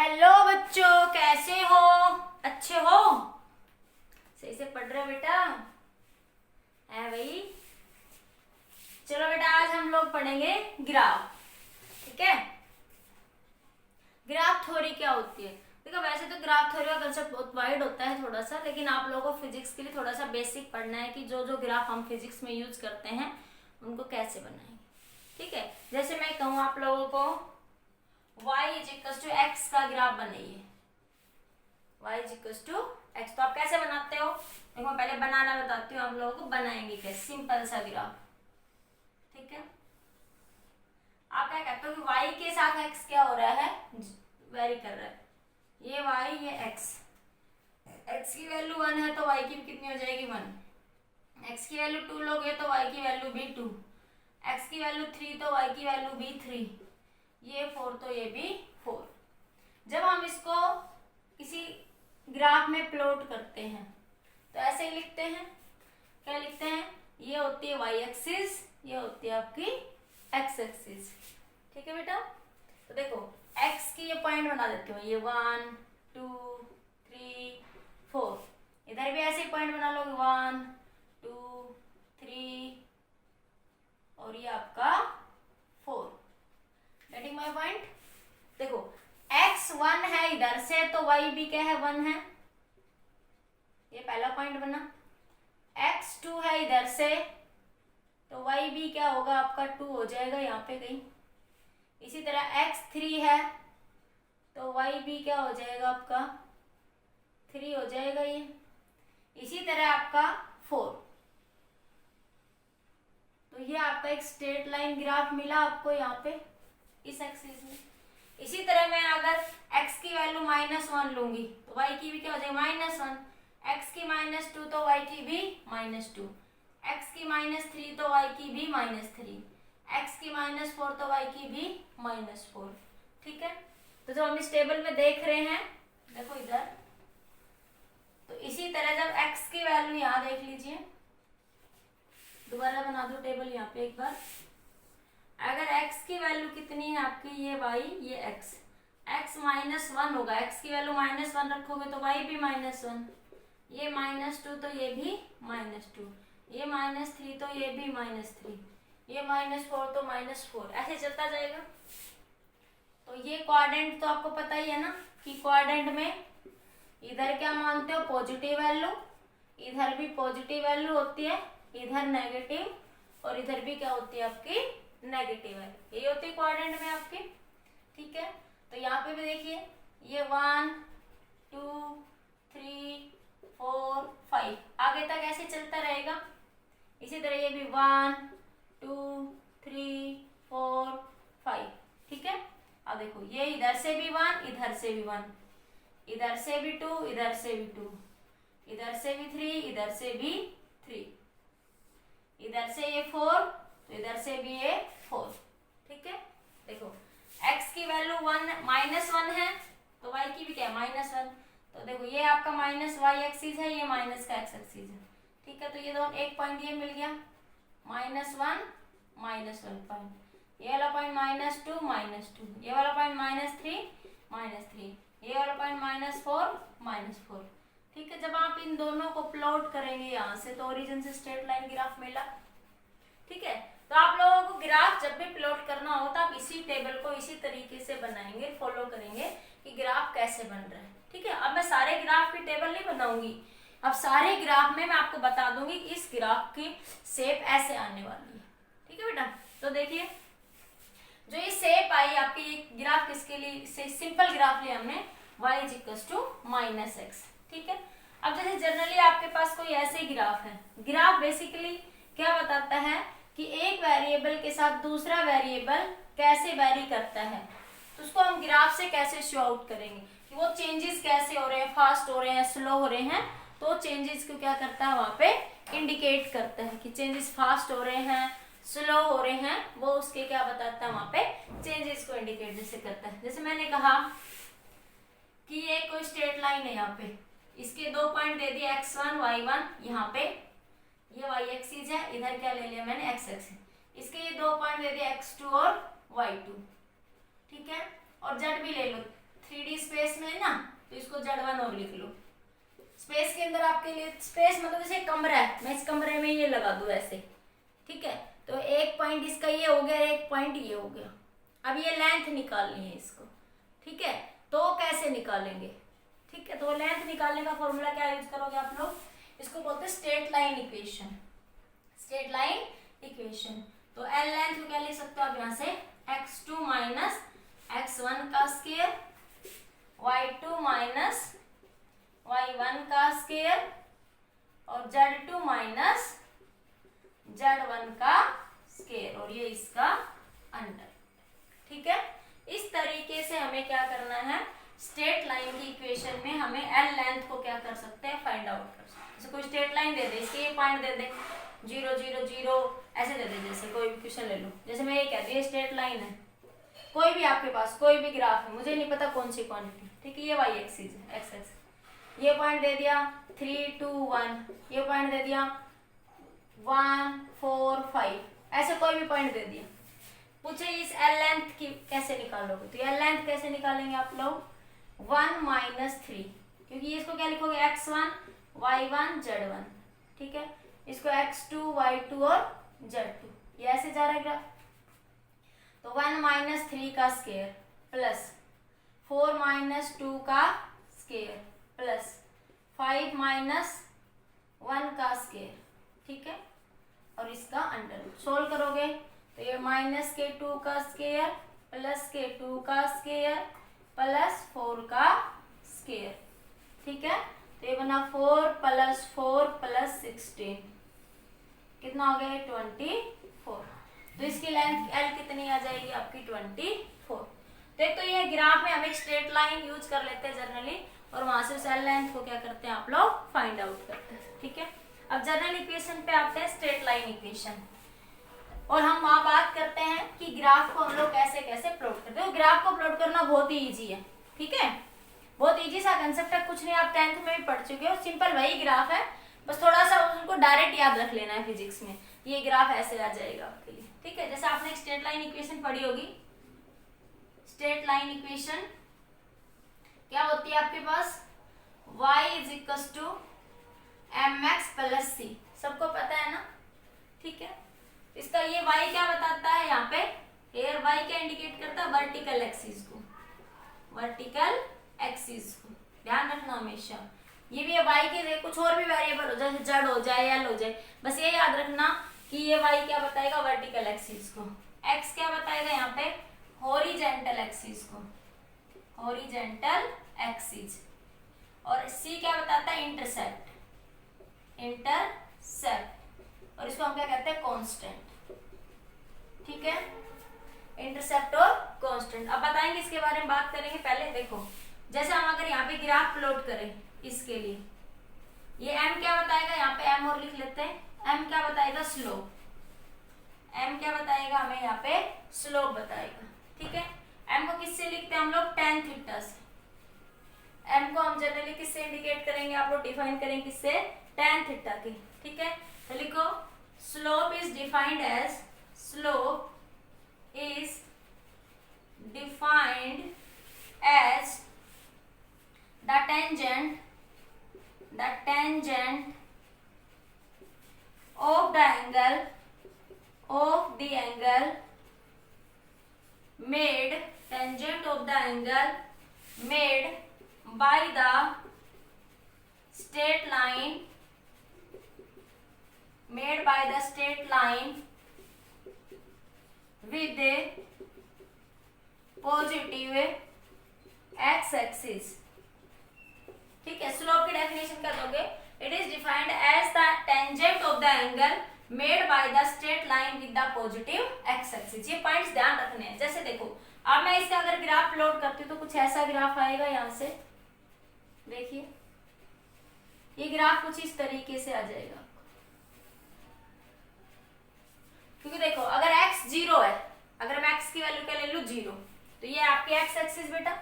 Hello बच्चों, कैसे हो? अच्छे हो? सही से पढ़ रहे हो बेटा? है भाई। चलो बेटा, आज हम लोग पढ़ेंगे ग्राफ। ठीक है। ग्राफ थ्योरी क्या होती है? देखो, वैसे तो ग्राफ थ्योरी का कंसेप्ट बहुत वाइड होता है थोड़ा सा, लेकिन आप लोगों को फिजिक्स के लिए थोड़ा सा बेसिक पढ़ना है कि जो जो ग्राफ हम फिजिक्स में यूज करते हैं उनको कैसे बनाएंगे। ठीक है। जैसे मैं कहूँ आप लोगों को y = x का ग्राफ बनाइए। y = x, तो आप कैसे बनाते हो? देखो, पहले बनाना बताती हूँ आप लोगों को, बनाएंगे कैसे। सिंपल सा ग्राफ। ठीक है। आप क्या कहते हो कि y के साथ x क्या हो रहा है? वेरी कर रहा है। ये y, ये x की वैल्यू 1 है तो y की कितनी हो जाएगी? 1। x की वैल्यू 2 लोगे तो y की वैल्यू भी 2। x की वैल्यू 3 तो y की वैल्यू भी 3। ये 4 तो ये भी 4। जब हम इसको किसी ग्राफ में प्लॉट करते हैं तो ऐसे ही लिखते हैं। क्या लिखते हैं? ये होती है y एक्सिस, ये होती है आपकी x एक्सिस। ठीक है बेटा। तो देखो, x की ये पॉइंट बना देती हूँ, ये 1 2 3 4। इधर भी ऐसे ही पॉइंट बना लोगे, 1 2 3 और ये आपका 4। Getting my point? देखो, x 1 है इधर से तो y भी क्या है? 1 है। ये पहला पॉइंट बना। x 2 है इधर से तो y भी क्या होगा? आपका 2 हो जाएगा यहाँ पे कहीं। इसी तरह x 3 है तो y भी क्या हो जाएगा? आपका 3 हो जाएगा ये। इसी तरह आपका 4। तो ये आपका एक स्ट्रेट लाइन ग्राफ मिला आपको यहाँ पे इस एक्सिस में। इसी तरह मैं अगर x की वैल्यू -1 लूंगी तो y की भी क्या हो जाएगी? -1। x की -2 तो y की भी -2। x की -3 तो y की भी -3। x की -4 तो y की भी -4। ठीक है। तो जो हम इस टेबल में देख रहे हैं, देखो इधर, तो इसी तरह जब x की वैल्यू यहाँ देख लीजिए, दोबारा बना दो टेबल यहाँ पे एक बार। अगर x की वैल्यू कितनी है आपकी? ये y, ये x -1 होगा। x की वैल्यू -1 रखोगे तो y भी -1। ये -2 तो ये भी -2। ये -3 तो ये भी -3। ये -4 तो -4। ऐसे चलता जाएगा। तो ये क्वाड्रेंट तो आपको पता ही है ना कि क्वाड्रेंट में इधर क्या मानते हो? Positive value. इधर भी पॉजिटिव वैल्यू होती है, इधर नेगेटिव, और इधर भी क्या होती है? आपकी नेगेटिव वैल्यू। ये होती है क्वाड्रेंट में आपकी। ठीक है। तो यहाँ पे भी देखिए, ये 1 2 3 4 5 आगे तक ऐसे चलता रहेगा। इसी तरह ये भी 1 2 3 4 5। ठीक है। अब देखो, ये इधर से भी 1, इधर से भी 1, इधर से भी 2, इधर से भी 2, इधर से भी 3, इधर से भी 3, इधर से ये 4 तो इधर से भी ये 4। ठीक है। देखो, x की वैल्यू -1 है तो y की भी क्या है? -1। तो देखो, ये आपका -y एक्सिस है, ये माइनस का x एक्सिस है। ठीक है। तो ये दोनों एक पॉइंट ये मिल गया, -1 -1 पॉइंट। ये वाला पॉइंट -2 -2, ये वाला पॉइंट -3 -3, ये वाला पॉइंट -4 -4। ठीक है। जब आप इन दोनों को प्लॉट करेंगे यहाँ से तो ओरिजिन से स्ट्रेट लाइन ग्राफ मिला। ठीक है। तो आप लोगों को ग्राफ जब भी प्लॉट करना हो तो आप इसी टेबल को इसी तरीके से बनाएंगे, फॉलो करेंगे कि ग्राफ कैसे बन रहा है। ठीक है। अब मैं सारे ग्राफ की टेबल नहीं बनाऊंगी, अब सारे ग्राफ में मैं आपको बता दूंगी कि इस ग्राफ की शेप ऐसे आने वाली है। ठीक है बेटा। तो देखिए, जो ये शेप आई आपकी, ये ग्राफ किसके लिए? सिंपल ग्राफ लिया हमने, y = -x। ठीक है। अब जैसे जनरली आपके पास कोई ऐसे ग्राफ है, ग्राफ बेसिकली क्या बताता है कि एक वेरिएबल के साथ दूसरा वेरिएबल कैसे वेरी करता है, तो उसको हम ग्राफ से कैसे शो आउट करेंगे कि वो चेंजेस कैसे हो रहे हैं, फास्ट हो रहे हैं, स्लो हो रहे हैं। तो चेंजेस को क्या करता है? वहां पे इंडिकेट करता है कि चेंजेस फास्ट हो रहे हैं, स्लो हो रहे हैं, वो उसके क्या बताता है? वहां पे चेंजेस को इंडिकेट जैसे करता है। जैसे मैंने कहा कि ये कोई स्ट्रेट लाइन है, यहाँ पे इसके 2 पॉइंट दे दिए, x1 y1। यहाँ पे ये y एक्सिस है, इधर क्या ले लिया मैंने? x axis. इसके ये 2 पॉइंट दे दिए, x2 और y2। ठीक है। और z भी ले लो, 3D स्पेस तो इसको Z1 और लिख लो। स्पेस के अंदर आपके लिए, स्पेस मतलब जैसे कमरा है, मैं इस कमरे में ये लगा दूं ऐसे, ठीक है। तो एक पॉइंट इसका ये हो गया, एक पॉइंट ये हो गया। अब ये लेंथ निकालनी है इसको, ठीक है। तो कैसे निकालेंगे, ठीक है। तो लेंथ निकालने का फॉर्मूला क्या यूज करोगे आप लोग, इसको बोलते हैं straight line equation, straight line equation. तो एल लेंथ को क्या लिख सकते हो आप यहाँ से, x2 माइनस x1 का स्क्वायर, y2 माइनस y1 का स्क्वायर, और z2 माइनस z1 का स्क्वायर, और ये इसका अंडर, ठीक है। इस तरीके से हमें क्या करना है, स्ट्रेट लाइन की इक्वेशन में हमें एल लेंथ को क्या कर सकते हैं, फाइंड आउट कर सकते हैं। जैसे कोई स्ट्रेट लाइन दे दे, इसके ये पॉइंट दे दे 0 0 0 ऐसे दे दे, जैसे कोई भी क्वेश्चन ले लो, जैसे मैं ये कहती हूँ स्ट्रेट लाइन है, कोई भी आपके पास कोई भी ग्राफ है, मुझे नहीं पता कौन सी क्वांटिटी, ठीक है। ये वाई एक्सिस है, एक्स एक्सिस, ये पॉइंट दे दिया 3 2 1, ये पॉइंट दे दिया 1 4 5, ऐसे कोई भी पॉइंट दे दिया। पूछे इस एल लेंथ की कैसे निकालोगे, तो एल लेंथ कैसे निकालेंगे आप लोग, 1 माइनस 3, क्योंकि इसको क्या लिखोगे x1 y1 z1, ठीक है। इसको x2 y2 और z2, ये ऐसे जा रहा है ग्राफ। तो 1 माइनस 3 का स्क्वायर प्लस 4 माइनस 2 का स्क्वायर प्लस 5 माइनस 1 का स्क्वायर, ठीक है। और इसका अंडर सोल्व करोगे तो ये माइनस के 2 का स्क्वायर प्लस के 2 का स्क्वायर प्लस 4 का स्क्वायर, ठीक है। तो ये बना 4 प्लस 4 प्लस 16, कितना हो गया 24। तो इसकी लेंथ एल कितनी आ जाएगी आपकी 24। तो एक तो ये ग्राफ में हम एक स्ट्रेट लाइन यूज कर लेते हैं जनरली, और वहां से उस एल लेंथ को क्या करते हैं आप लोग फाइंड आउट करते हैं, ठीक है। अब जनरल इक्वेशन पे आते हैं, स्ट्रेट लाइन इक्वेशन, और हम वहां बात करते हैं कि ग्राफ को हम लोग कैसे कैसे प्लॉट करते हैं। ग्राफ को प्लॉट करना बहुत ही इजी है, ठीक है, बहुत इजी सा कंसेप्ट है, कुछ नहीं, आप 10th में भी पढ़ चुके हो, सिंपल वही ग्राफ है, बस थोड़ा सा उनको डायरेक्ट याद रख लेना है फिजिक्स में, ये ग्राफ ऐसे आ जाएगा आपके लिए, ठीक है। जैसे आपने स्ट्रेट लाइन इक्वेशन पढ़ी होगी, स्ट्रेट लाइन इक्वेशन क्या होती है आपके पास, y is equal to mx plus c, सबको पता है ना, ठीक है। इसका ये y क्या बताता है, यहाँ पे एयर y क्या इंडिकेट करता है, वर्टिकल एक्सिस को, वर्टिकल एक्सिस को ध्यान रखना हमेशा। ये भी y के लिए कुछ और भी वेरिएबल हो जाए, जड़ हो जाए, एल हो जाए, बस ये याद रखना कि ये y क्या बताएगा, वर्टिकल एक्सिस को, x क्या बताएगा यहाँ पे, हॉरिजेंटल एक्सिस को, हॉरिजेंटल एक्सिस, और c क्या बताता है, इंटरसेप्ट, इंटरसेप्ट, और इसको हम क्या कहते हैं, कांस्टेंट, ठीक है, इंटरसेप्ट और कांस्टेंट। अब बताएंगे इसके बारे में, बात करेंगे। पहले देखो, जैसे हम अगर यहाँ पे ग्राफ प्लॉट करें इसके लिए, ये m क्या बताएगा, यहाँ पे m और लिख लेते हैं, m क्या बताएगा, स्लोप, m क्या बताएगा हमें यहाँ पे, स्लोप बताएगा, ठीक है। m को किससे लिखते हैं हम लोग, tan थीटा से, m को हम जनरली किससे इंडिकेट करेंगे, आप लोग डिफाइन करेंगे किससे, tan थीटा के, ठीक है। तो लिखो slope is defined as, slope is defined as the tangent of the angle made, tangent of the angle made by the straight line, made by the straight line with a positive x axis, ठीक है। Slope की definition क्या दोगे, it is defined as the tangent of the angle made by the straight line with the positive X axis. ये points ध्यान रखने हैं। जैसे देखो, अब मैं इसका अगर ग्राफ प्लॉट करती हूँ तो कुछ ऐसा ग्राफ आएगा, यहाँ से देखिए, ये ग्राफ कुछ इस तरीके से आ जाएगा, क्योंकि देखो अगर x 0 है, अगर मैं x की वैल्यू क्या ले लूँ 0, तो ये आपकी x एक्सिस बेटा,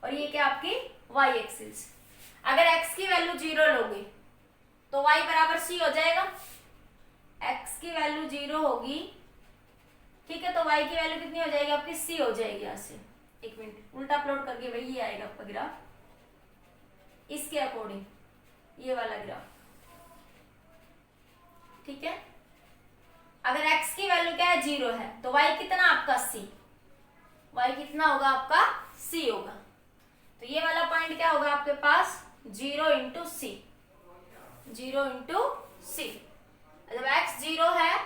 और ये क्या आपकी y एक्सिस। अगर x की वैल्यू 0 लोगे तो y बराबर c हो जाएगा, x की वैल्यू 0 होगी, ठीक है, तो y की वैल्यू कितनी हो जाएगी आपकी, c हो जाएगी। यहाँ से एक मिनट उल्टा प्लॉट करके भाई ये आएगा आपका ग्राफ, इसके अकॉर्डिंग, ये वाला ग्राफ, ठीक है। अगर x की वैल्यू क्या है 0 है तो y कितना आपका c, y कितना होगा आपका c होगा। तो ये वाला पॉइंट क्या होगा आपके पास 0 इंटू सी, 0 इंटू सी। जब x 0 है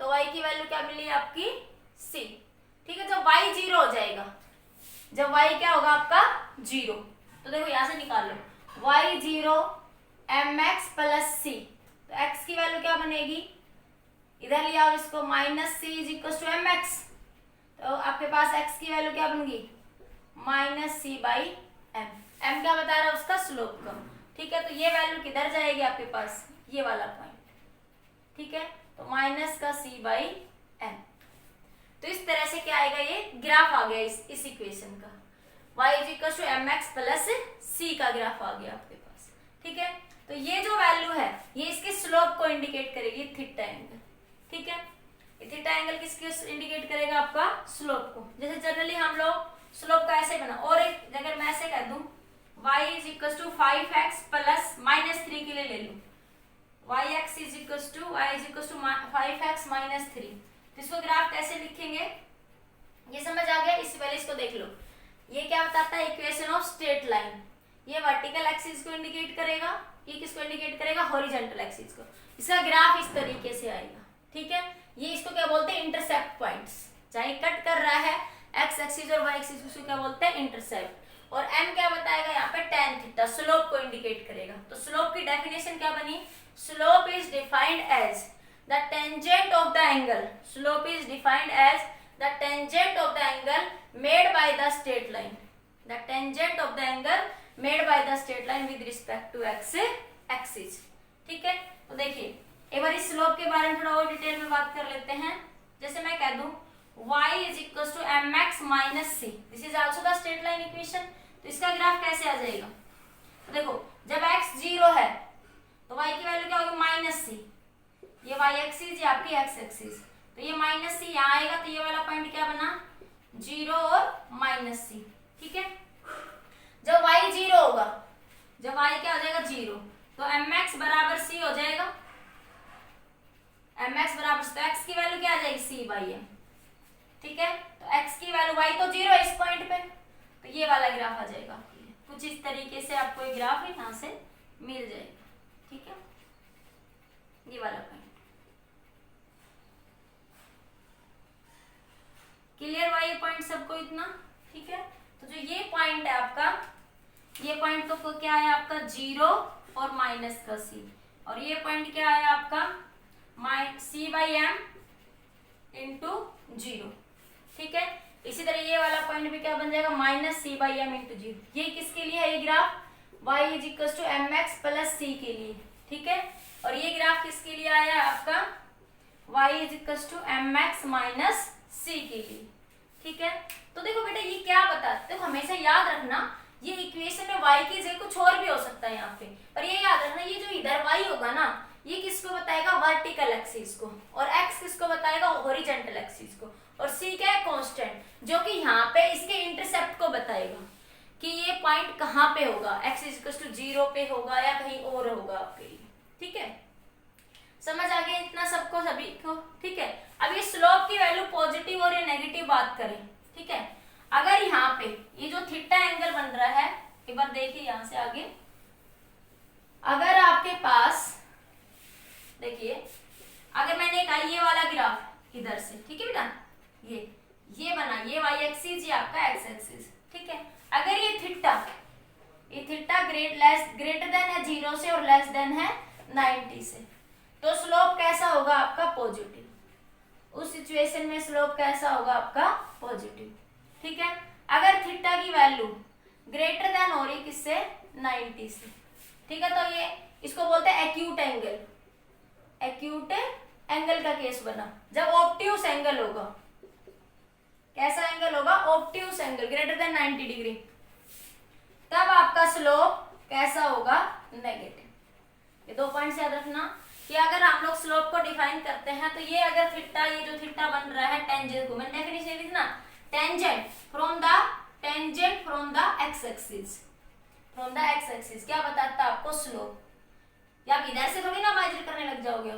तो y की वैल्यू क्या मिली आपकी c, ठीक है। जब y 0 हो जाएगा, जब y क्या होगा आपका 0, तो देखो यहां से निकाल लो y 0 mx प्लस c, तो x की वैल्यू क्या बनेगी, इधर ले आओ इसको, minus c is equal to m x, तो आपके पास x की वैल्यू क्या बनेगी minus c by m, m क्या बता रहा है उसका स्लोप का, ठीक है। तो ये वैल्यू किधर जाएगी आपके पास, ये वाला पॉइंट, ठीक है। तो माइनस का सी बाई एम, तो इस तरह से क्या आएगा, ये ग्राफ आ गया इस इक्वेशन का, y is equal to m x plus c का ग्राफ आ गया आपके पास, ठीक है। तो ये जो वैल्यू है ये इसके स्लोप को इंडिकेट करेगी, थीटा एंगल, ठीक है। थीटा एंगल किसके इंडिकेट करेगा, आपका स्लोप को। जैसे जनरली हम लोग स्लोप का ऐसे बना, और एक अगर मैं ऐसे कह दूं y is equal to 5x plus -3 के लिए ले लूं, yx is equal to 5x minus 3, तो इसको ग्राफ कैसे लिखेंगे, ये समझ आ गया। इससे पहले इसको देख लो, ये क्या बताता है, इक्वेशन ऑफ स्ट्रेट लाइन, ये वर्टिकल एक्सिस को इंडिकेट करेगा, ये किसको इंडिकेट करेगा, हॉरिजॉन्टल एक्सिस को। इसका ग्राफ इस तरीके से आएगा, ठीक है। ये इसको क्या बोलते हैं, इंटरसेप्ट पॉइंट्स, चाहे कट कर रहा है एक्स एक्सिस और वाई एक्सिस, उसको क्या बोलते हैं, इंटरसेप्ट। और एम क्या बताएगा यहाँ पे, tan थीटा, स्लोप को इंडिकेट करेगा। तो स्लोप की डेफिनेशन क्या बनी, slope is defined as the tangent of the angle, slope is defined as the tangent of the angle made by the straight line, the tangent of the angle made by the straight line with respect to x axis, ठीक है। तो देखिए एक बार इस slope के बारे में थोड़ा और डिटेल में बात कर लेते हैं। जैसे मैं कह दूं y is equal to m x minus c, this is also the straight line equation, तो इसका ग्राफ कैसे आ जाएगा, तो देखो जब x 0 है तो y की वैल्यू क्या होगी माइनस सी, ये y एक्सिस ये आपकी x एक्सिस, तो ये माइनस सी यहाँ आएगा, तो ये वाला पॉइंट क्या बना 0 और माइनस सी, ठीक है। जब y 0 होगा, जब y क्या हो जाएगा 0, तो एम एक्स बराबर सी हो जाएगा, एम एक्स बराबर, तो एक्स की वैल्यू क्या आ जाएगी सी बाई एम, ठीक है। तो x की वैल्यू, y तो 0 है इस पॉइंट पे, तो ये वाला ग्राफ आ जाएगा आपके लिए, कुछ इस तरीके से आपको ये ग्राफ यहाँ से मिल जाएगा, ठीक है, ये वाला पॉइंट। क्लियर हुआ ये पॉइंट सबको इतना, ठीक है। तो जो ये पॉइंट है आपका, ये पॉइंट तो क्या है आपका 0 और माइनस का सी, और ये पॉइंट क्या है आपका सी बाई एम इंटू 0, ठीक है। इसी तरह ये वाला पॉइंट भी क्या बन जाएगा minus c by m into 0, ये किसके लिए है, ये graph y is equal to m x plus c के लिए, ठीक है। और ये ग्राफ किसके लिए आया आपका y is equal to m x minus c के लिए, ठीक है। तो देखो बेटा ये क्या बताते, देखो हमेशा याद रखना ये इक्वेशन में y की जगह कुछ और भी हो सकता है यहाँ पे, पर ये याद रखना ये जो इधर y होगा ना, ये किसको बताएगा वर्टिकल एक्सिस को, और x किसको बताएगा हॉरिजॉन्टल एक्सिस को, और c क्या है कांस्टेंट, जो कि यहाँ पे इसके इंटरसेप्ट को बताएगा कि ये पॉइंट कहाँ पे होगा, x इज इक्वल टू 0 पे होगा या कहीं और होगा आपके लिए, ठीक है। समझ आ गया इतना सबको, सभी को, ठीक है। अब ये स्लोप की वैल्यू पॉजिटिव और ये नेगेटिव बात करें, ठीक है। अगर यहाँ पे ये जो थीटा एंगल बन रहा है, एक बार देखिए यहाँ से आगे, अगर आपके पास देखिए, अगर मैंने कहा ये वाला ग्राफ इधर से, ठीक है बेटा, ये बना, ये y एक्सिस, ये आपका x एक्सिस, ठीक है। अगर ये थीटा ग्रेटर देन है 0 से और लेस देन है 90 से, तो स्लोप कैसा होगा आपका पॉजिटिव, उस सिचुएशन में स्लोप कैसा होगा आपका पॉजिटिव, ठीक है। अगर थीटा की वैल्यू ग्रेटर देन हो रही किससे 90 से, ठीक है, तो ये इसको बोलते हैं एक्यूट एंगल, एक्यूट एंगल का केस बना। जब ऑब्ट्यूस एंगल होगा, कैसा एंगल होगा obtuse angle greater than 90 degree, तब आपका स्लोप कैसा होगा नेगेटिव। ये 2 पॉइंट्स याद रखना कि अगर हम लोग स्लोप को डिफाइन करते हैं तो ये अगर थीटा, ये जो थीटा बन रहा है टेंजेंट को, मैंने डेफिनेशन लिखना tangent from the x axis, from the x axis क्या बताता है आपको, स्लोप। या आप इधर से थोड़ी ना मेजर करने लग जाओगे,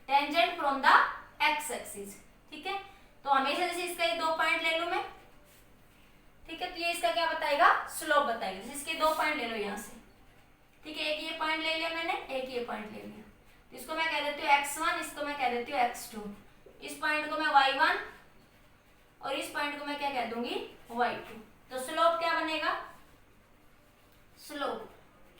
tangent from the x axis, ठीक है। तो हमेशा जैसे इसका ये 2 पॉइंट ले लूं मैं, ठीक है, तो ये इसका क्या बताएगा, स्लोप बताएगा। जैसे इसके 2 पॉइंट ले लो यहाँ से, ठीक है, एक ये पॉइंट ले लिया मैंने, एक ये पॉइंट ले लिया, तो इसको मैं कह देती हूँ x1, इसको मैं कह देती हूँ x2, इस पॉइंट को मैं y1 और इस पॉइंट को मैं क्या कह दूंगी, y2। तो स्लोप क्या बनेगा, स्लोप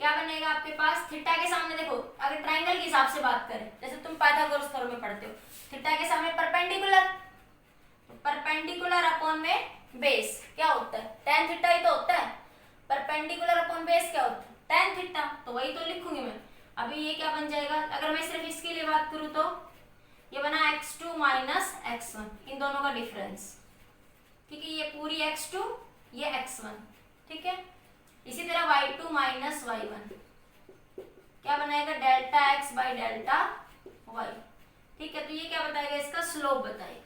क्या बनेगा आपके पास, थीटा के सामने देखो, अगर ट्रायंगल के हिसाब से बात करें, जैसे तुम पाइथागोरस थ्योरम में पढ़ते हो, थीटा के सामने परपेंडिकुलर, तो परपेंडिकुलर अपॉन में बेस क्या होता है, tan थीटा ही तो होता है। परपेंडिकुलर अपॉन बेस क्या होता है, tan थीटा, तो वही तो लिखूंगी मैं। अभी ये क्या बन जाएगा, अगर मैं सिर्फ इसके लिए बात करूं तो ये बना x2 माइनस x1, इन दोनों का डिफरेंस, ठीक है, ये पूरी x2 ये x1, ठीक है। इसी तरह y2 माइनस y1 क्या बनाएगा, delta x by delta y, ठीक है। तो ये क्या बताएगा, इसका स्लोप बताएगा,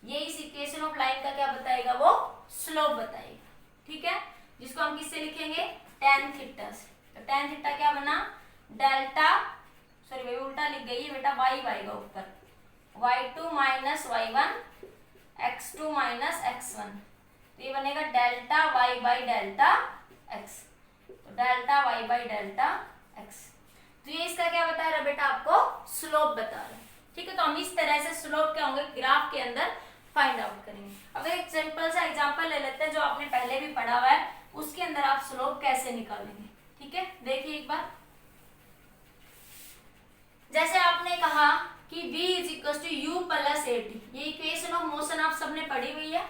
ये इस इक्वेशन ऑफ लाइन का क्या बताएगा, वो स्लोप बताएगा, ठीक है, जिसको हम किससे लिखेंगे, tan थीटा से। तो tan थीटा क्या बना, डेल्टा, सॉरी भाई उल्टा लिख गई है बेटा, y आएगा ऊपर, y2 minus y1 x2 minus x1, तो ये बनेगा delta y by delta x, तो delta y by delta x। तो ये इसका क्या बता रहा है बेटा, आपको स्लोप बता रहा है, ठीक है। तो हम इस तरह से स्लोप क्या होंगे ग्राफ के अंदर फाइंड आउट करेंगे। अब एक सिंपल सा एग्जांपल ले लेते हैं जो आपने पहले भी पढ़ा हुआ है, उसके अंदर आप स्लोप कैसे निकालेंगे, ठीक है। देखिए एक बार, जैसे आपने कहा कि v is equal to u plus a t, ये इक्वेशन ऑफ मोशन आप सबने पढ़ी हुई है,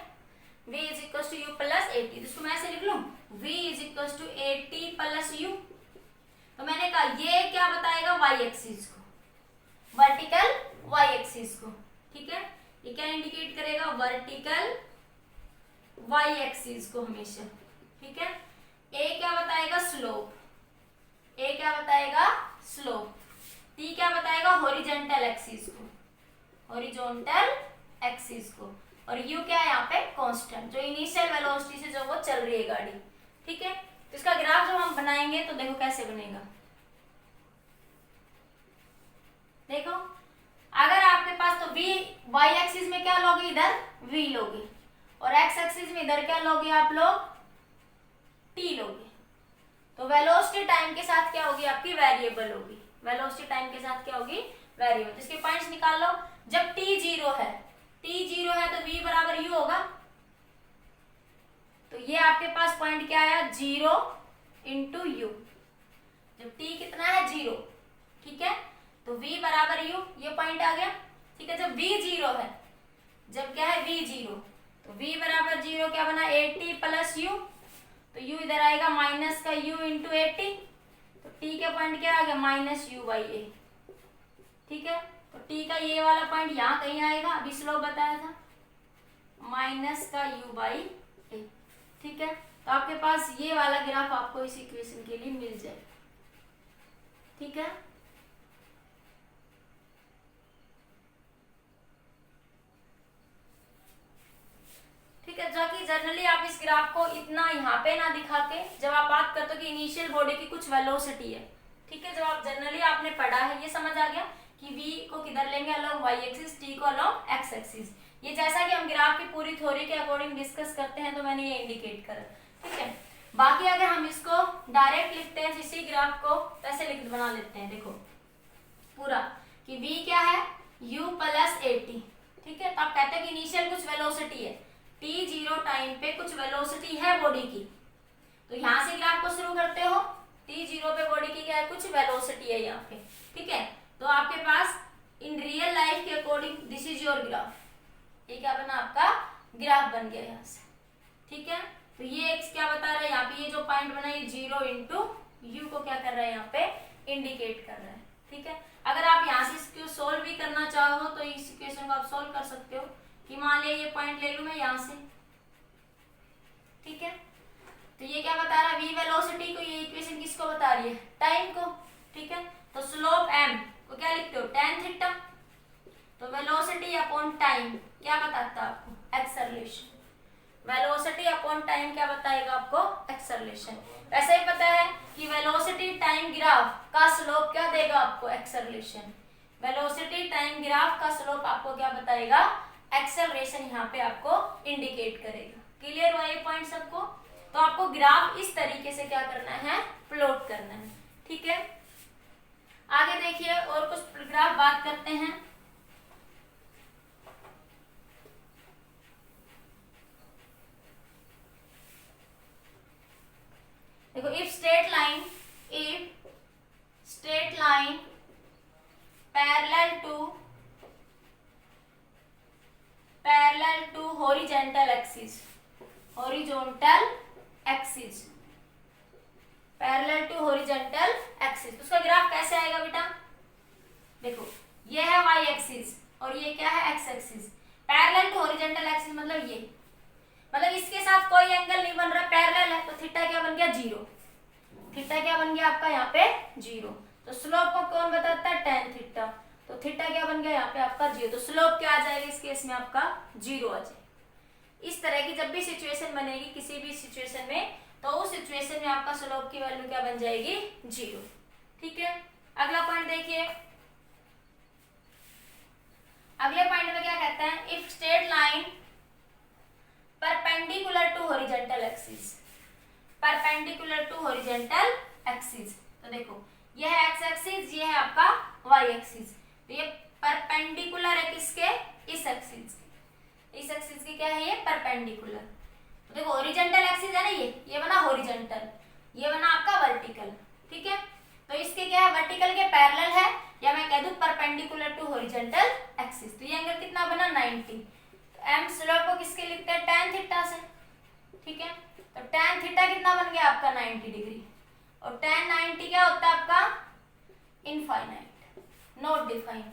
v is equal to u plus a t, इसको मैं ऐसे लिख लूं, v is equal to a t plus u. तो मैंने कहा ये क्या बताएगा, y एक्सिस को, वर्टिकल y एक्सिस को, ठीक है, ये क्या इंडिकेट करेगा, वर्टिकल y एक्सिस को हमेशा, ठीक है। a क्या बताएगा, स्लोप, a क्या बताएगा, स्लोप, t क्या बताएगा, हॉरिजॉन्टल एक्सिस को, हॉरिजॉन्टल एक्सिस को, और u क्या है यहाँ पे, कांस्टेंट, जो इनिशियल वेलोसिटी से जो वो चल रही है गाड़ी, ठीक है। तो इसका ग्राफ जब हम बनाएंगे तो देखो कैसे बनेगा, देखो अगर आपके पास तो v y एक्सिस में क्या लोगे, इधर v लोगे, और x एक्सिस में इधर क्या लोगे आप लोग, t लोगे। तो वेलोसिटी टाइम के साथ क्या होगी आपकी, वेरिएबल होगी, वेलोसिटी टाइम के साथ क्या होगी, वेरिएबल। तो इसके पॉइंट्स निकाल लो, जब t 0 है, t 0 है तो v बराबर u होगा, तो ये आपके पास पॉइंट क्या आया, 0 इंटू यू, जब t कितना है 0, ठीक है, तो v बराबर u, ये पॉइंट आ गया, ठीक है। जब v 0 है, जब क्या है v 0, तो v बराबर 0 क्या बना, 80 प्लस u, तो u इधर आएगा माइनस का u इंटू 80, तो t का पॉइंट क्या आ गया, माइनस u बाई ए, ठीक है। तो t का ये वाला पॉइंट यहाँ कहीं आएगा, अभी स्लोप बताया था, माइनस का u बाई ए, ठीक है। तो आपके पास ये वाला ग्राफ आपको इस इक्वेशन के लिए मिल जाएगा, ठीक है। ठीक है, जो कि जनरली आप इस ग्राफ को इतना यहाँ पे ना दिखा के, जब आप बात करते हो कि इनिशियल बॉडी की कुछ वेलोसिटी है, ठीक है, जब आप जनरली आपने पढ़ा है, ये समझ आ गया कि v को किधर लेंगे, अलोंग y एक्सिस, t को अलोंग x एक्सिस। ये जैसा कि हम ग्राफ की पूरी थ्योरी के अकॉर्डिंग डिस्कस करते हैं, तो मैंने ये इंडिकेट करा, ठीक है। बाकी अगर हम इसको डायरेक्ट लिखते हैं, इसी ग्राफ को ऐसे लिख बना लेते हैं, देखो पूरा कि v क्या है, u प्लस ए टी, ठीक है। तो आप कहते हैं कि इनिशियल कुछ वेलोसिटी है, t0 टाइम पे कुछ वेलोसिटी है बॉडी की, तो यहाँ से ग्राफ को शुरू करते हो, t0 पे बॉडी की क्या है, कुछ वेलोसिटी है यहाँ पे, ठीक है। तो आपके पास इन रियल लाइफ के according this is your graph, ये क्या बना, आपका ग्राफ बन गया यहाँ से, ठीक है। तो ये x क्या बता रहा है, यहाँ पे ये जो पॉइंट बना, ये 0 इंटू यू को क्या कर रहा है, यहाँ पे इंडिकेट कर रहा है, ठीक है। अगर आप यहाँ से इसको सोल्व भी करना चाहो तो इस इक्वेशन को आप सोल्व कर सकते हो, कि मान लिया ये पॉइंट ले लूं मैं यहाँ से, ठीक है। तो ये क्या बता रहा है, v वेलोसिटी को, ये इक्वेशन किसको बता रही है, टाइम को, ठीक है। तो स्लोप m को क्या लिखते हो, tan थीटा, तो वेलोसिटी अपॉन टाइम क्या बताता है आपको, एक्सेलरेशन। वेलोसिटी अपॉन टाइम क्या बताएगा आपको? एक्सेलरेशन। वैसे ही पता है कि वेलोसिटी टाइम ग्राफ का स्लोप क्या देगा आपको? एक्सेलरेशन। वेलोसिटी टाइम ग्राफ का स्लोप आपको क्या बताएगा? एक्सेलरेशन यहाँ पे आपको इंडिकेट करेगा। क्लियर हुआ ये पॉइंट सबको? तो आपको ग्राफ इस तरीके से क्या करना है? प्लॉट करना है। ठीक है, आगे देखिए और कुछ ग्राफ बात करते हैं। देखो, if straight line parallel to horizontal axis parallel to horizontal axis, उसका ग्राफ कैसे आएगा बेटा? देखो, ये है वाई एक्सिस और ये क्या है? X axis. Parallel to horizontal axis मतलब ये, मतलब इसके साथ कोई एंगल नहीं बन रहा, पैरेलल है, तो थीटा क्या बन गया? 0। थीटा क्या बन गया आपका यहाँ पे? 0। तो स्लोप को कौन बताता है? tan theta. तो थीटा क्या बन गया यहाँ पे आपका? 0। तो स्लोप क्या आ जाएगा इस केस में? आपका 0 आ जाएगा। इस तरह की जब भी सिचुएशन बनेगी किसी भी सिचुएशन में, तो उस सिचुएशन में आपका स्लोप की वैल्यू क्या बन जाएगी? 0। ठीक है, अगला पॉइंट देखिए। अगले पॉइंट में क्या कहते हैं? If straight line perpendicular to horizontal axis, तो देखो ये है एक्स एक्सिस, ये है आपका वाई एक्सिस। तो ये परपेंडिकुलर है किसके? इस एक्सिस के। इस एक्सिस की क्या है? ये परपेंडिकुलर। तो देखो हॉरिजॉन्टल एक्सिस है ना, ये बना हॉरिजॉन्टल, ये बना आपका वर्टिकल। ठीक है, तो इसके क्या है? वर्टिकल के पैरेलल है, या मैं कह दूं परपेंडिकुलर टू हॉरिजॉन्टल एक्सिस। तो ये एंगल कितना बना? 90। तो एम स्लोप को किसके लिखते हैं? tan थीटा से। ठीक है, तो tan थीटा कितना बन गया आपका? 90 डिग्री। और tan 90 क्या होता है आपका? Infinite, not defined.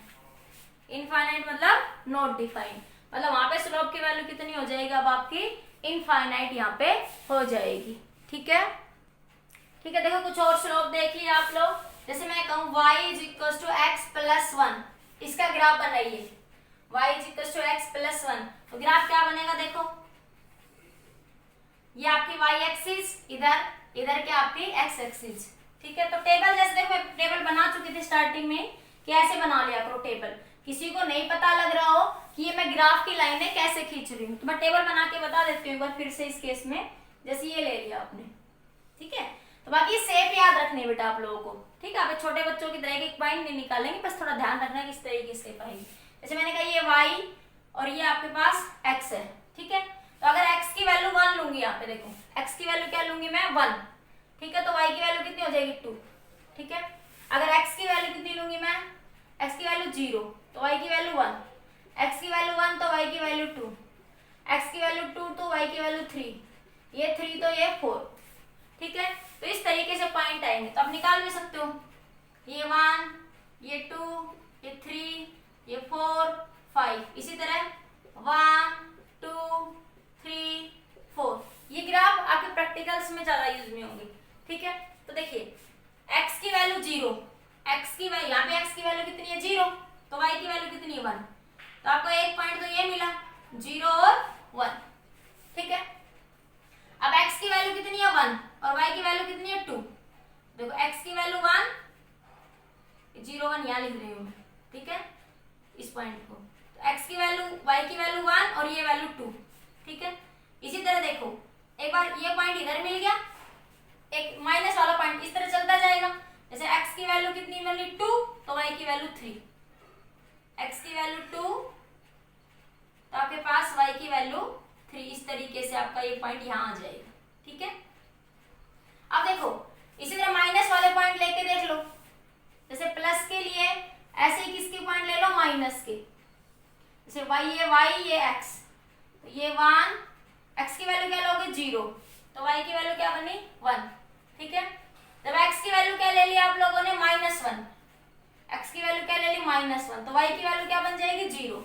इनफाइनाइट मतलब नॉट डिफाइंड, मतलब वहां पे स्लोप की वैल्यू कितनी हो जाएगी? अब आपकी इनफाइनाइट यहाँ पे हो जाएगी। ठीक है, ठीक है, देखो कुछ और स्लोप देखिए आप लोग। जैसे मैं कहूँ y is equal to x plus 1, इसका ग्राफ बनाइए। y is equal to x plus 1, तो ग्राफ क्या बनेगा? देखो, ये आपकी y एक्सिस, इधर क्या आपकी x एक्सिस। ठीक है, तो टेबल जैसे देखो टेबल बना चुकी थी स्टार्टिंग में कि ऐसे बना लिया करो टेबल। किसी को नहीं पता लग रहा हो कि ये मैं ग्राफ की लाइनें कैसे खींच रही हूँ, तो मैं टेबल बना के बता देती हूँ एक बार फिर से इस केस में। जैसे ये ले लिया आपने, ठीक है, तो बाकी शेप याद रखने बेटा आप लोगों को। ठीक है, आप छोटे बच्चों की तरह एक पॉइंट नहीं निकालेंगे, बस थोड़ा ध्यान रखना है किस तरीके से पाएंगे। जैसे मैंने कहा ये y और ये आपके पास x है। ठीक है, तो अगर x की वैल्यू 1 लूंगी, यहाँ पे देखो x की वैल्यू क्या लूंगी मैं? 1। ठीक है, तो y की वैल्यू कितनी हो जाएगी? 2। ठीक है, अगर x की वैल्यू कितनी लूंगी मैं? x की वैल्यू 0, तो y की वैल्यू 1, x की वैल्यू 1 तो y की वैल्यू 2, x की वैल्यू 2 तो y की वैल्यू 3, ये 3 तो ये 4। ठीक है, तो इस तरीके से पॉइंट आएंगे, तो आप निकाल भी सकते हो। ये 1, ये 2, ये 3, ये 4, 5, इसी तरह 1, 2, 3, 4। ये ग्राफ आपके प्रैक्टिकल्स में ज्यादा यूज में होंगे। ठीक है, तो देखिए x की वैल्यू 0, x की वैल्यू यहाँ पे x की वैल्यू कितनी है? 0, तो y की वैल्यू कितनी है? 1। तो आपको एक पॉइंट तो ये मिला, 0 और 1। ठीक है, अब x की वैल्यू कितनी है? 1 और y की वैल्यू कितनी है? 2। देखो x की वैल्यू 1, 0 1 यहाँ लिख रही हूँ मैं। ठीक है, इस पॉइंट को, तो x की वैल्यू, y की वैल्यू 1 और ये वैल्यू 2। ठीक है, इसी तरह देखो एक बार ये पॉइंट इधर मिल गया, एक माइनस वाला पॉइंट इस तरह चलता जाएगा। जैसे x की वैल्यू कितनी मिली? 2, तो y की वैल्यू 3, x की वैल्यू 2 तो आपके पास y की वैल्यू 3। इस तरीके से आपका ये पॉइंट यहाँ आ जाएगा। ठीक है, अब देखो इसी तरह माइनस वाले पॉइंट लेके देख लो। जैसे प्लस के लिए ऐसे ही किसके पॉइंट ले लो? माइनस के। जैसे ये x, तो ये 1, x की वैल्यू क्या लोगे? 0, तो y की वैल्यू क्या बनी? 1। ठीक है, जब x की वैल्यू क्या ले लिया आप लोगों ने? -1, x की वैल्यू क्या ले ली? -1, तो y की वैल्यू क्या बन जाएगी? 0,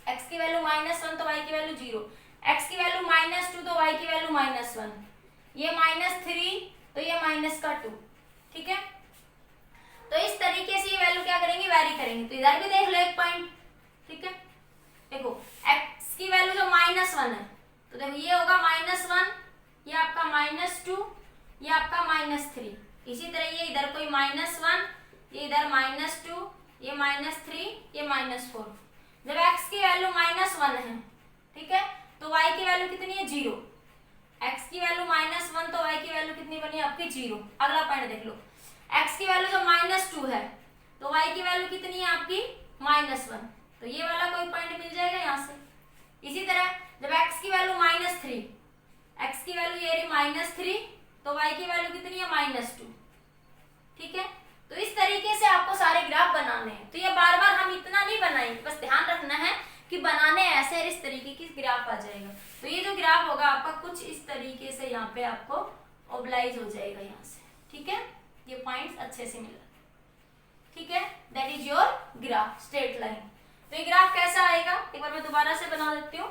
x की वैल्यू -1 तो y की वैल्यू 0, x की वैल्यू -2 तो y की वैल्यू -1, ये -3 तो ये -2। ठीक है, तो इस तरीके से ये वैल्यू क्या करेंगे? वैरी करेंगे। तो इधर भी देख लो एक पॉइंट। ठीक है, देखो x की वैल्यू जो -1 है, तो देखो ये होगा -1, ये आपका -2, ये आपका -3। इसी तरह ये इधर कोई -1, ये इधर -2, ये -3, ये -4। जब x की वैल्यू -1 है, ठीक है, तो y की वैल्यू कितनी है 0। x की वैल्यू -1 तो y की वैल्यू कितनी बनी आपकी 0। अगला पॉइंट देख लो, x की वैल्यू जब -2 है तो y की वैल्यू कितनी है आपकी -1, तो ये वाला कोई पॉइंट मिल जाएगा यहाँ से। इसी तरह जब x की वैल्यू -3, x की वैल्यू ये रही -3, तो y की वैल्यू कितनी है -2, ठीक है। तो इस तरीके से आपको सारे ग्राफ बनाने हैं। तो ये बार बार हम इतना नहीं बनाएंगे, बस ध्यान रखना है कि बनाने ऐसे इस तरीके की ग्राफ आ जाएगा। तो ये जो ग्राफ होगा आपका कुछ इस तरीके से यहाँ पे आपको ओबलाइज हो जाएगा यहाँ से, ठीक है। ये पॉइंट्स अच्छे से मिल रहा है, ठीक है। That is your graph, straight line. तो ये ग्राफ कैसा आएगा, एक बार मैं दोबारा से बना देती हूँ।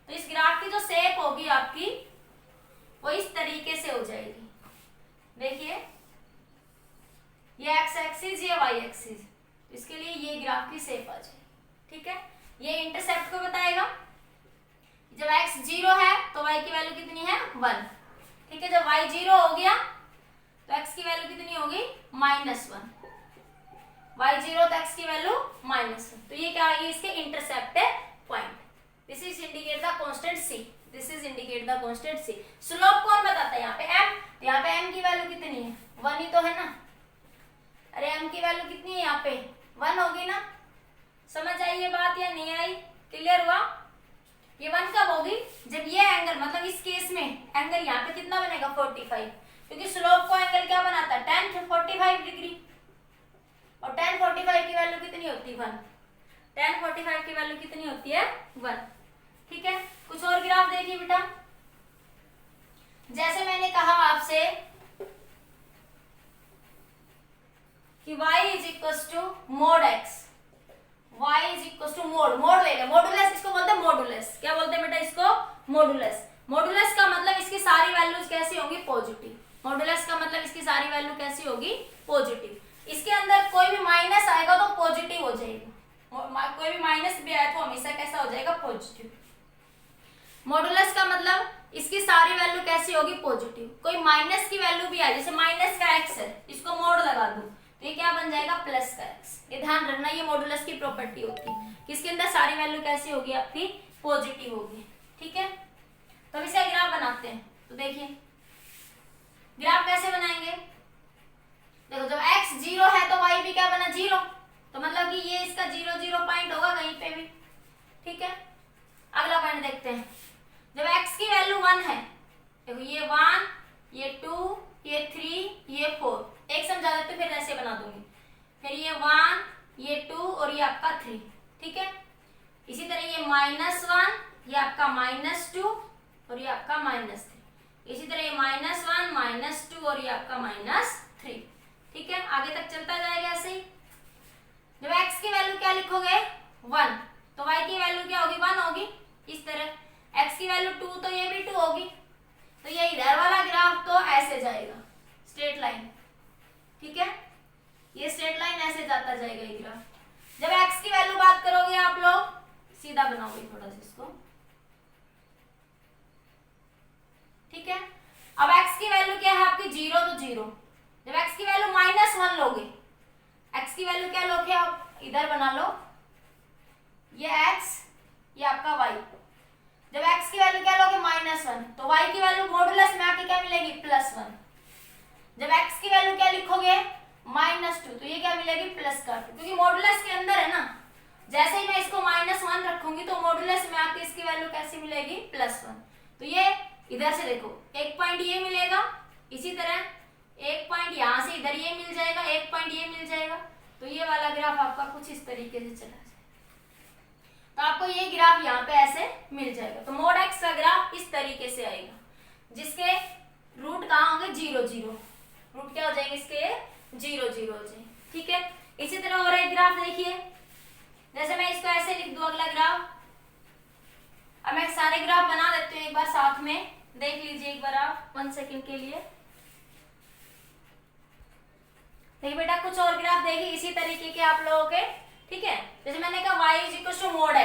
तो इस ग्राफ की जो शेप होगी आपकी वो इस तरीके से हो जाएगी। देखिए ये x एक्सिस, ये y एक्सिस, इसके लिए ये ग्राफ की शेप आ जाएगी, ठीक है। ये इंटरसेप्ट को बताएगा। जब x 0 है तो y की वैल्यू कितनी है 1, ठीक है। जब y 0 हो गया तो x की वैल्यू कितनी होगी -1, y 0 तो x की वैल्यू -1। तो ये क्या आएगी, इसके intercept point. This is indicate the constant c, this is indicate the constant c। Slope कौन बताता है, यहाँ पे m, तो यहाँ पे m की वैल्यू कितनी है 1 ही तो है ना। अरे m की वैल्यू कितनी है यहाँ पे 1 होगी ना। समझ आई ये बात या नहीं आई, क्लियर हुआ। ये 1 कब होगी, जब ये एंगल, मतलब इस केस में एंगल यहाँ पे कितना बनेगा 45, क्योंकि स्लोप को एंगल क्या बनाता है tan 45 डिग्री, और tan 45 की वैल्यू कितनी होती है 1, tan 45 की वैल्यू कितनी होती है 1, ठीक है। कुछ और ग्राफ देखिए बेटा। जैसे मैंने कहा आपसे कि y is equal to mod x, y is equal to mod ले ले, मॉडुलस इसको बोलते हैं मॉडुलस। क्या बोलते हैं बेटा इसको, मॉडुलस। मॉडुलस का मतलब इसकी सारी वैल्यूज कैसी होंगी पॉजिटिव। मॉडुलस का मतलब इसकी सारी वैल्यू कैसी होगी पॉजिटिव। इसके अंदर कोई भी माइनस आएगा तो पॉजिटिव हो जाएगा, कोई भी माइनस भी आए तो हमेशा कैसा हो जाएगा पॉजिटिव। मॉडुलस का मतलब इसकी सारी वैल्यू कैसी होगी पॉजिटिव। कोई माइनस की वैल्यू भी आए, जैसे माइनस का x है, इसको मोड लगा दो तो ये क्या बन जाएगा प्लस का x। ये ध्यान रखना, ये मॉडुलस की प्रॉपर्टी होती है कि इसके अंदर सारी वैल्यू कैसी होगी आपकी पॉजिटिव होगी, ठीक है। तो इसका ग्राफ बनाते हैं। तो देखिए ग्राफ कैसे बनाएंगे, देखो जब x 0 है तो y भी क्या बना 0, तो मतलब कि ये इसका 0 0 पॉइंट होगा कहीं पे भी, ठीक है। अगला पॉइंट देखते हैं। जब x की वैल्यू 1 है, देखो ये 1, ये 2, ये 3, ये 4, एक समझा देते फिर ऐसे बना दूंगी। फिर ये 1, ये 2 और ये आपका 3, ठीक है। इसी तरह ये -1, ये आपका -2 और ये आपका -3। इसी तरह ये -1, -2 और ये आपका -3, ठीक है। आगे तक चलता जाएगा ऐसे ही। जब x की वैल्यू क्या लिखोगे 1, तो y की वैल्यू क्या होगी 1 होगी। इस तरह x की वैल्यू 2 तो ये भी 2 होगी। तो ये इधर वाला ग्राफ तो ऐसे जाएगा स्ट्रेट लाइन, ठीक है। ये स्ट्रेट लाइन ऐसे जाता जाएगा ये ग्राफ। जब x की वैल्यू बात करोगे आप लोग सीधा बनाओगे थोड़ा सा इसको, ठीक है। अब x की वैल्यू क्या है आपकी 0 तो 0। जब x की वैल्यू -1 लोगे, x की वैल्यू क्या लोगे आप इधर बना लो, ये x ये आपका y। जब x की वैल्यू क्या लोगे -1, तो y की वैल्यू मॉडुलस में आके क्या मिलेगी +1। जब x की वैल्यू क्या लिखोगे -2, तो ये क्या मिलेगी प्लस का 2, क्योंकि मॉडुलस के अंदर है ना। जैसे ही मैं इसको -1 रखूंगी तो मॉडुलस में आके इसकी वैल्यू कैसी मिलेगी +1। तो ये इधर से देखो एक पॉइंट ये मिलेगा, इसी तरह एक पॉइंट यहाँ से इधर ये मिल जाएगा, एक पॉइंट ये मिल जाएगा। तो ये वाला ग्राफ आपका कुछ इस तरीके से चला जाएगा। तो आपको ये ग्राफ यहाँ पे ऐसे मिल जाएगा। तो मोड x का ग्राफ इस तरीके से आएगा, जिसके रूट कहाँ होंगे 0 0, रूट क्या हो जाएंगे इसके 0 0 हो जाएंगे, ठीक है। इसी तरह और एक ग्राफ देखिए, जैसे मैं इसको ऐसे लिख दूं अगला ग्राफ। अब मैं सारे ग्राफ बना देती हूँ एक बार साथ में, देख लीजिए एक बार आप 1 सेकंड के लिए। देखिए बेटा कुछ और ग्राफ देखिए इसी तरीके के आप लोगों के ठीक है। जैसे मैंने कहा y is equal to mod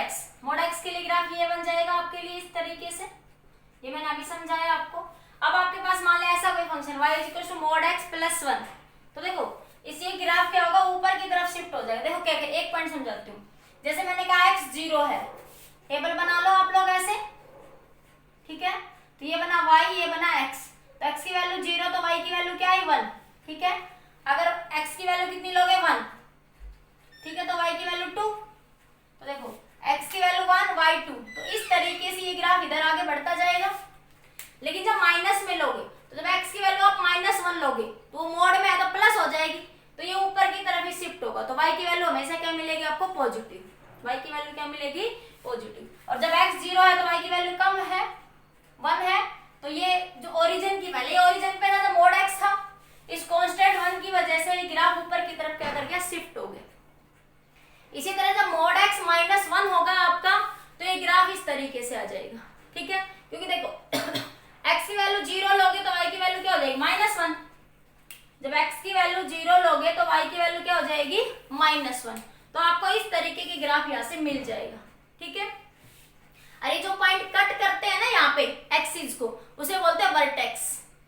x के लिए ग्राफ ये बन जाएगा आपके लिए इस तरीके से, ये मैंने अभी समझाया आपको। अब आपके पास मान लिया ऐसा कोई function y is equal to mod x plus 1, तो देखो इस ये ग्राफ क्या होगा, ऊपर की तरफ शिफ्ट हो जाएगा। देखो क्या एक पॉइंट समझाती हूँ। जैसे मैंने कहा x 0 है, टेबल बना लो आप लोग ऐसे, ठीक है। तो ये बना y, ये बना x, तो x की वैल्यू 0 तो y की वैल्यू क्या है 1, ठीक है। अगर x की वैल्यू कितनी लोगे 1, ठीक है, तो y की वैल्यू 2, तो देखो x की वैल्यू 1 y 2, तो इस तरीके से ये ग्राफ इधर आगे बढ़ता जाएगा। लेकिन जब माइनस में लोगे, तो जब x की वैल्यू आप -1 लोगे तो वो मोड में है तो प्लस हो जाएगी, तो ये ऊपर की तरफ ही शिफ्ट होगा, तो y की वैल्यू हमेशा क्या मिलेगी आपको, पॉजिटिव। y की वैल्यू क्या मिलेगी, पॉजिटिव। और जब x 0 है तो y की वैल्यू कम है, 1 है, तो ये जो ओरिजिन की पहले ओरिजिन पे था तो मोड x था, इस कांस्टेंट 1 की वजह से ये ग्राफ ऊपर की तरफ क्या कर गया, शिफ्ट हो गया। इसी तरह जब मोड x -1 होगा आपका, तो ये ग्राफ इस तरीके से आ जाएगा, ठीक है। क्योंकि देखो x की वैल्यू 0 लोगे तो y की वैल्यू क्या हो जाएगी, -1। जब x की वैल्यू 0 लोगे तो y की वैल्यू क्या हो जाएगी, -1। तो आपको इस तरीके के ग्राफ यहाँ से मिल जाएगा, ठीक है। अरे जो पॉइंट कट करते हैं ना यहाँ पे एक्सिस को, उसे बोलते हैं वर्टेक्स।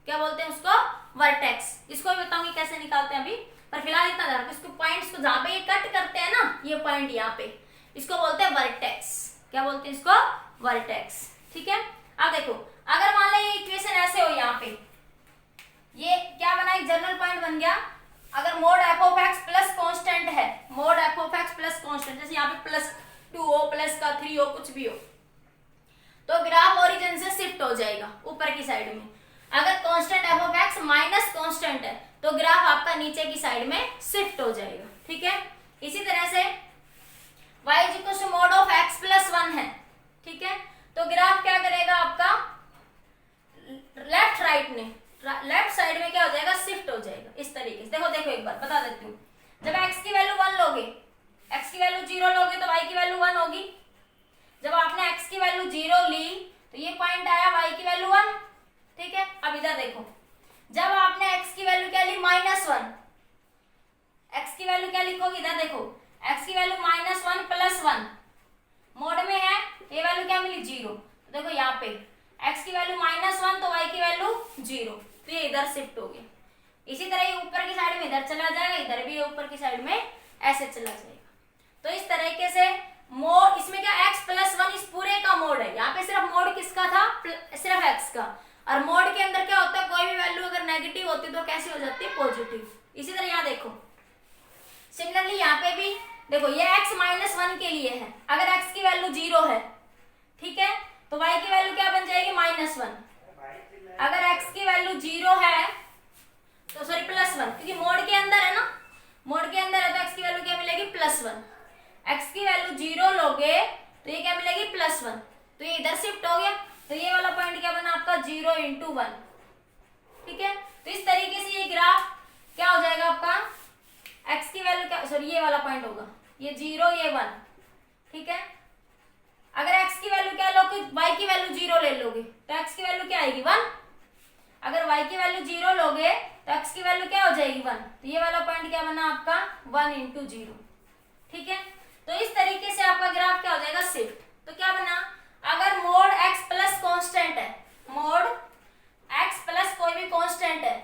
क्या बोलते हैं उसको, वर्टेक्स। इसको भी बताऊंगी कैसे निकालते हैं अभी, पर फिलहाल इतना ध्यान रखो, इसको पॉइंट्स को जहाँ पे ये कट करते हैं ना, ये पॉइंट यहाँ पे, इसको बोलते हैं वर्टेक्स। क्या बोलते हैं इसको, वर्टेक्स, ठीक है। अब देखो अगर मान लो ये इक्वेशन ऐसे हो, यहाँ पे ये क्या बना, एक जनरल पॉइंट बन गया। अगर mod f of x plus constant है, mod f of x plus constant, जैसे यहाँ पे +2 हो, +3 हो, कुछ भी हो, तो ग्राफ ओरिजिन से शिफ्ट हो जाएगा ऊपर की साइड में। अगर constant F of x minus constant है, तो ग्राफ आपका नीचे की साइड में शिफ्ट हो जाएगा, ठीक है। इसी तरह से y is equal to mod of x plus 1 है, ठीक है, तो ग्राफ क्या करेगा आपका, लेफ्ट राइट में, लेफ्ट साइड में क्या हो जाएगा, शिफ्ट हो जाएगा इस तरीके से। देखो एक बार बता देती हूँ। जब x की वैल्यू 1 लोगे, x की वैल्यू 0 लोगे तो y की वैल्यू 1 होगी। जब आपने x की वैल्यू 0 ली तो ये पॉइंट आया y की वैल्यू 1, ठीक है। अब इधर देखो, जब आपने x की वैल्यू क्या ली, -1, x की वैल्यू क्या लिखोगे, इधर देखो x की वैल्यू -1 + 1 मोड में है, ये वैल्यू क्या मिली, 0। तो देखो यहाँ पे x की वैल्यू -1 तो y की वैल्यू 0, तो ये इधर शिफ्ट हो गया। इसी तरह ये ऊपर की साइड में इधर चला जाएगा, इधर भी ऊपर की साइड में ऐसे चला जाएगा। तो इस तरीके से मोड, इसमें क्या x + 1 इस पूरे का मोड है। यहाँ पे सिर्फ मोड किसका था, सिर्फ x का। और मोड के अंदर क्या होता है, कोई भी वैल्यू अगर नेगेटिव होती है तो कैसी हो जाती है, पॉजिटिव। इसी तरह यहाँ देखो, सिमिलरली यहाँ पे भी देखो, ये x -1 के लिए है। अगर x की वैल्यू 0 है, ठीक है, तो y की वैल्यू क्या बन जाएगी, -1। अगर x की वैल्यू 0 है तो सॉरी +1, क्योंकि मोड के अंदर है ना, मोड के अंदर है तो x की वैल्यू क्या मिलेगी, +1। x की वैल्यू 0 लोगे तो ये क्या मिलेगी, +1, तो ये इधर शिफ्ट हो गया। तो ये वाला पॉइंट क्या बना आपका, 0 × 1, ठीक है। तो इस तरीके से ये ग्राफ क्या हो जाएगा आपका, x की वैल्यू क्या, सॉरी ये वाला पॉइंट होगा, ये 0 ये 1, ठीक है। अगर x की वैल्यू क्या लोगे, y की वैल्यू 0 ले लोगे तो x की वैल्यू क्या आएगी, 1। अगर y की वैल्यू 0 लोगे तो x की वैल्यू क्या हो जाएगी, 1। तो ये वाला पॉइंट क्या बना आपका, 1 × 0, ठीक है। तो इस तरीके से आपका ग्राफ क्या हो जाएगा, शिफ्ट। तो क्या बना, अगर मोड x प्लस कांस्टेंट है, मोड x प्लस कोई भी कांस्टेंट है,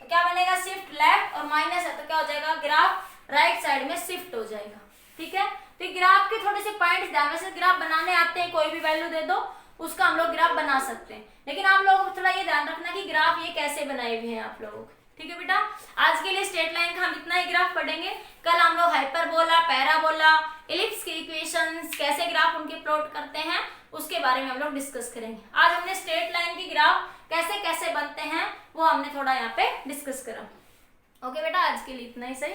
तो क्या बनेगा, शिफ्ट लेफ्ट, और माइनस है तो क्या हो जाएगा, ग्राफ राइट साइड में शिफ्ट हो जाएगा, ठीक है। तो ग्राफ के थोड़े से पॉइंट्स ध्यान से ग्राफ बनाने आते हैं, कोई भी वैल्यू दे दो उसका हम लोग ग्राफ बना सकते हैं। लेकिन आप लोग थोड़ा ये ध्यान रखना कि ग्राफ ये कैसे बनाए हुए हैं आप लोगों, ठीक है बेटा। आज के लिए स्ट्रेट लाइन का हम इतना ही ग्राफ पढ़ेंगे। कल हम लोग हाइपरबोला, पैराबोला, इलिप्स की इक्वेशंस, कैसे ग्राफ उनके प्लॉट करते हैं उसके बारे में हम लोग डिस्कस करेंगे। आज हमने स्ट्रेट लाइन की ग्राफ कैसे कैसे बनते हैं वो हमने थोड़ा यहाँ पे डिस्कस करा। ओके बेटा, आज के लिए इतना ही सही।